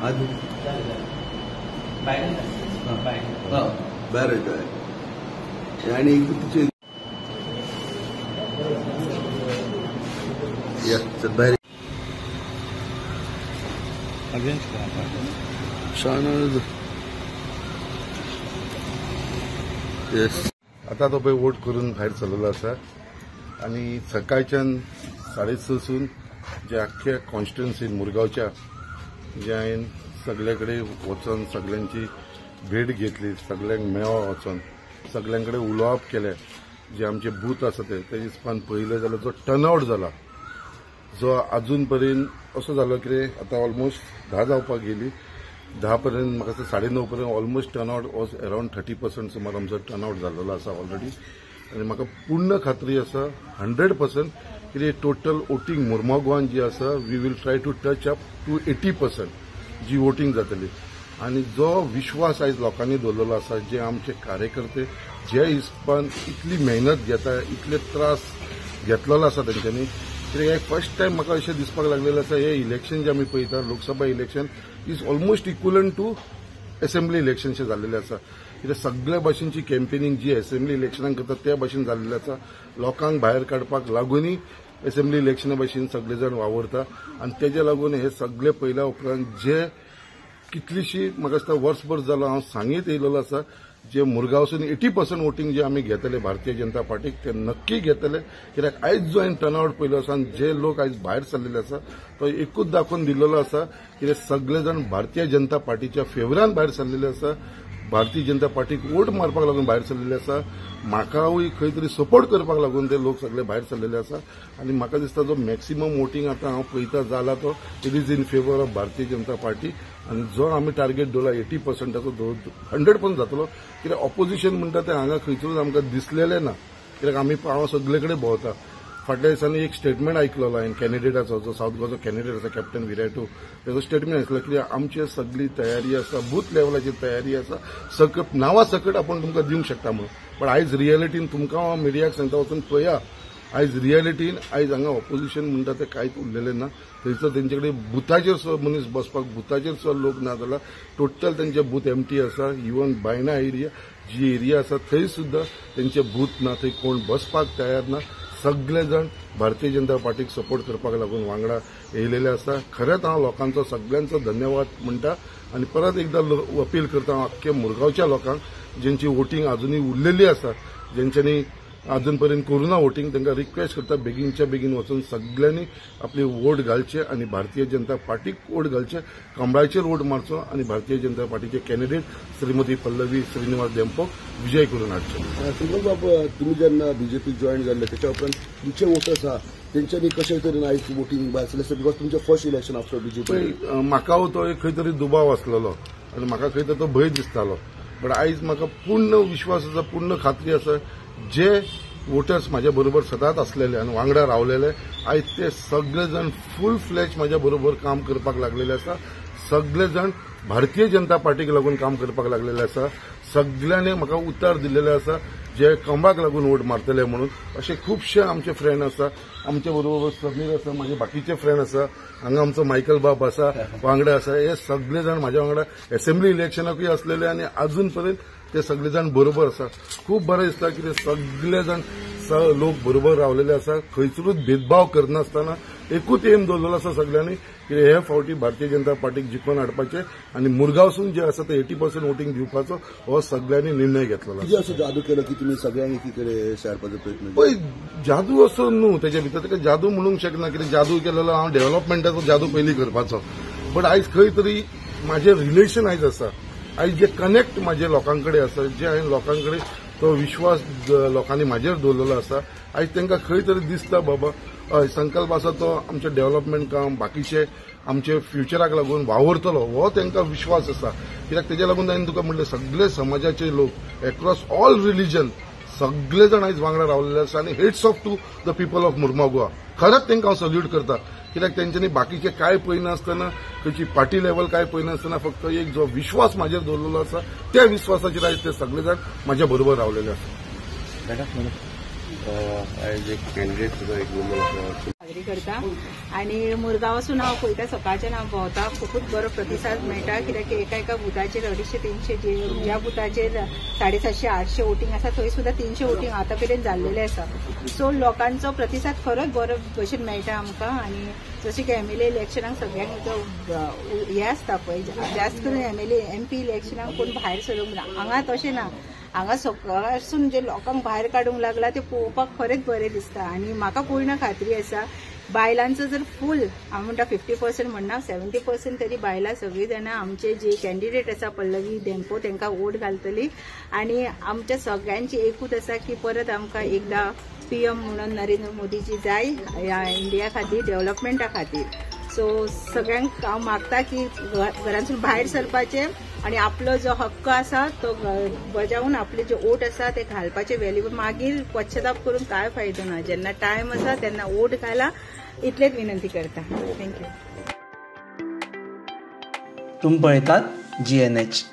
ಅದು बॅरेट आहे आणि तिचे आता तो वोट करून भायर सरलेलो आसा आणि सकाळच्यान 6:30 जे आख्ख्या कॉन्स्टिट्युएन्सीन मुरगांवच्या जे हांवें सगळे कडेन वचून सगळ्यांची भेट घेतली, सगळ्यांक मेळों वचून सगळ्यांकडे उलोवप केलें, जे आमचे बूथ आसा ते दिसपान पळयलें जाल्यार जो टर्नआउट जाला जो अजून पर्यंत असो जालो की आता ऑलमोस्ट 10 जावपाक गेली, 10 पर्यंत म्हाका 9:30 पर्यंत ऑलमोस्ट टर्नआउट वॉज अराउंड 30% सुमार आमचो टर्नआउट जाल्लो आसा ऑलरेडी. आणि म्हाका पूर्ण खात्री आसा 100% की टोटल वोटींग मुर्मुगांवान जी आसा we will try to touch up to 80% जी वोटींग जातली. आणि जो विश्वास आयज लोकांनी दवरलेलो आसा, जे आमचे कार्यकर्ते जे हिसपान इतली मेहनत घेता, इतले त्रास घेतलेलो आसा तेंच्यांनी, कित्याक फर्स्ट टायम म्हाका अशें दिसपाक लागलेलें आसा हे इलेक्शन जे आमी पळयता Lok Sabha election is almost equivalent to assembly इलेक्शनशें जाल्लेलें आसा. कित्याक सगळ्या भाशेची कॅम्पेनिंग जी असेंब्ली इलेक्शनाक करता त्या भाशेन जाल्लेलें आसा. लोकांक भायर काडपाक लागूनय असेंब्ली इलेक्शना भाशेन सगळे जाण वावरता आणि तेजे लागून हे सगळे पयल्या उपरांत जे कितलीशी म्हाका दिसता वर्सभर जालो हांव सांगीत येयलेलो आसा, जे मुरगांवसून 80% वोटींग जे आमी घेतले भारतीय जनता पार्टीक ते नक्की घेतले. कित्याक आयज जो हांवें टर्नआउट पयलो आसा आनी जे लोक आयज भायर सरलेले आसा तो एकूच दाखोवन दिल्लो आसा की सगळे जाण भारतीय जनता पार्टीच्या फेवरान भायर सरलेले आसा, भारतीय जनता पार्टीक वोट मारपाक लागून भायर सरलेले आसा. म्हाकाय खंय तरी सपोर्ट करपाक लागून ते लोक सगळे भायर सरलेले आसा. आणि म्हाका दिसता जो मॅक्सिमम वोटींग आता हांव पळयता जाला तो it is in favour of Bharatiya Janata party. आणि जो आमी टार्गेट दवरला 80%ाचो 100% जातलो. कित्याक ऑपोजिशन म्हणटा ते हांगा खंयचोच आमकां दिसलेलें ना. कित्याक आमी हांव सगळे कडेन भोंवता. फाटल्या दिसांनी एक स्टेटमेंट आयकलेलो हांवें कॅन्डिडेटाचो, जो साऊथ गोवाचो कॅन्डिडेट आसा कॅप्टन विराटो, तेजो स्टेटमेंट आयकलो की आमची सगळी तयारी आसा, बूथ लेवलाची तयारी आसा, नांवा सकट आपण तुमकां दिवंक शकता म्हणून. पण आयज रियलिटीन तुमकां हांव मिडियाक सांगता वचून पळया, आयज रियलिटीन आयज हांगा ऑपोजिशन म्हणटा ते कांयच उरलेलें ना. थंयसर तेंचे कडेन बुथाचेर सुद्दां मनीस बसपाक बुथाचेर सुद्दां लोक ना जाल्यार टोटल तेंचे बूथ एम्प्टी आसा. इवन बायना एरिया जी एरिया आसा थंय सुद्दां तेंचे बूथ ना, थंय कोण बसपाक तयार ना. सगळे जण भारतीय जनता पार्टीक सपोर्ट करपाक लागून वांगडा येयलेले आसा. खरेंच हांव लोकांचो सगळ्यांचो धन्यवाद म्हणटा आणि परत एकदा अपील करता हांव आख्ख्या मुरगांवच्या लोकांक जेंची वोटींग अजूनय उरलेली आसा, जेंच्यांनी अजून पर्यंत करुना वोटींग, तांकां रिक्वेस्ट करता बेगीनच्या बेगीन वचून सगळ्यांनी आपली वोट घालचे आणि भारतीय जनता पार्टीक वोट घालचे, कमळाचेर वोट मारचो आणि भारतीय जनता पार्टीचे कॅन्डिडेट श्रीमती पल्लवी श्रीनिवास देंपोक विजय करून हाडचे. श्रीमंत बाबू, तुम्ही जेन्ना बीजेपीक जॉईन जाल्ले त्याच्या उपरांत तुमचे वोटर्स आहा तेंच्यांनी कशे तरेन आयज वोटींग भायर सरले, बिकॉज तुमचे फर्स्ट इलेक्शन आफ्टर बीजेपी. म्हाका तो एक खंय तरी दुबाव आसलेलो आणि म्हाका खंय तरी तो भंय दिसतालो. बट आयज म्हाका पूर्ण विश्वास आसा, पूर्ण खात्री आसा, जे वोटर्स म्हाज्या बरोबर सदांच आसलेले आणि वांगडा रावलेले आयज ते सगळे जण फूल फ्लॅज म्हाज्या बरोबर काम करपाक लागलेले आसा. सगळे जण भारतीय जनता पार्टीक लागून काम करपाक लागलेले आसा. सगळ्यांनी म्हाका उतर दिल्लेले आसा जे कमळाक लागून वोट मारतले म्हणून. असे खुबशे आमचे फ्रेंड आसा, आमचे बरोबर समीर आसा, म्हाजे बाकीचे फ्रेंड आसा, हांगा आमचो मायकल बाब आसा वांगडा आसा. हे सगळे जण म्हाज्या वांगडा असेंब्ली इलेक्शनाकूय आसलेले आणि अजून पर्यंत ते सगळे जण बरोबर आसा. खूब बरें दिसता की सगळे जण लोक बरोबर रावलेले आसा. खंयसरूच भेदभाव करनासतना एकूच एम दवरलेलो आसा सगळ्यांनी की हे फावटी भारतीय जनता पार्टीक जिखून हाडपाचे आणि मुरगांवसून जे आसा ते 80% वोटींग दिवपाचो हो सगळ्यांनी निर्णय घेतलेलो. कितें असो जादू केलो की तुमी सगळ्यांक एकीकडे सारपाचो प्रयत्न? पळय, जादू असो न्हू तेच्या भितर, ताका जादू म्हणूंक शकना. कितें जादू केलेलो हांव डेव्हलपमेंटाचो जादू पयलीं करपाचो. बट आयज खंय तरी म्हाजें रिलेशन आयज आसा, आयज जे कनेक्ट म्हाजे लोकांकडे आसा, जे हांवें लोकांकडे तो विश्वास लोकांनी म्हाजेर दवरलेलो आसा, आयज तांकां खंय तरी दिसता बाबा हय संकल्प आसा तो आमचे डेव्हलपमेंट काम बाकीचे आमचे फ्युचराक लागून वावरतलो हो तांकां विश्वास आसा. कित्याक तेच्या लागून हांवें तुका म्हणलें सगळे समाजाचे लोक एक्रॉस ऑल रिलीजन सगळे जण आयज वांगडा रावलेले आसा आणि hats off to the people of Mormugao. खरंच तांकां हांव सल्यूट करता. कित्याक तेंच्यांनी बाकीचे काय पळयनासतना, खंयची पार्टी लेवल काय पळयनासतना फक्त एक जो विश्वास म्हाजेर दवरलेलो आसा त्या विश्वासाचेर आयज ते सगळे जाण म्हाज्या बरोबर रावलेले आसा. एज एक कॅन्डिडेट सुद्धा एक वुमन साजरी करता आणि मुरगांवासून हांव पळयता सकाळच्यान हांव भोंवता खूबच बरो प्रतिसाद मेळटा कित्याक एका बुथाचेर 250-300 जे ह्या बुथाचेर 750-800 वोटींग आसा थंय सुद्धा 300 वोटींग आतां पर्यंत जाल्लेलें आसा सो लोकांचो प्रतिसाद खरोच बरो भशेन मेळटा आमकां आणि जशें की MLA इलेक्शनाक सगळ्यांक हें आसता पळय जास्त करून MLA MP इलेक्शनाक कोण भायर सरूंक ना हांगा तशें ना हांगा सकाळसून जे लोकांक भायर काडूंक लागला ते पळोवपाक खरेंच बरें दिसता आणि म्हाका पूर्ण खात्री आसा बायलांचो जर फूल हांव म्हणटा 50% म्हणना 70% तरी बायलां सगळीं जाणां आमचे जे कॅन्डिडेट आसा पल्लवी धेंपो तांकां वोट घालतली आणि आमच्या सगळ्यांची एकूच आसा की परत आमकां एकदां PM म्हणून नरेंद्र मोदीजी जाय ह्या इंडिया खातीर डेव्हलपमेंटा खातीर सो सगळ्यांक हांव मागता की घरांतून भायर सरपाचें आणि आपलो जो हक्क आसा तो बजावून आपले जे वोट आसा ते घालपाचे व्हॅल्यू मागीर पश्चाताप करून काय फायदो ना जेन्ना टायम आसा तेन्ना वोट घाला इतलेच विनंती करता थँक्यू. तुम्ही पळयतात GNH.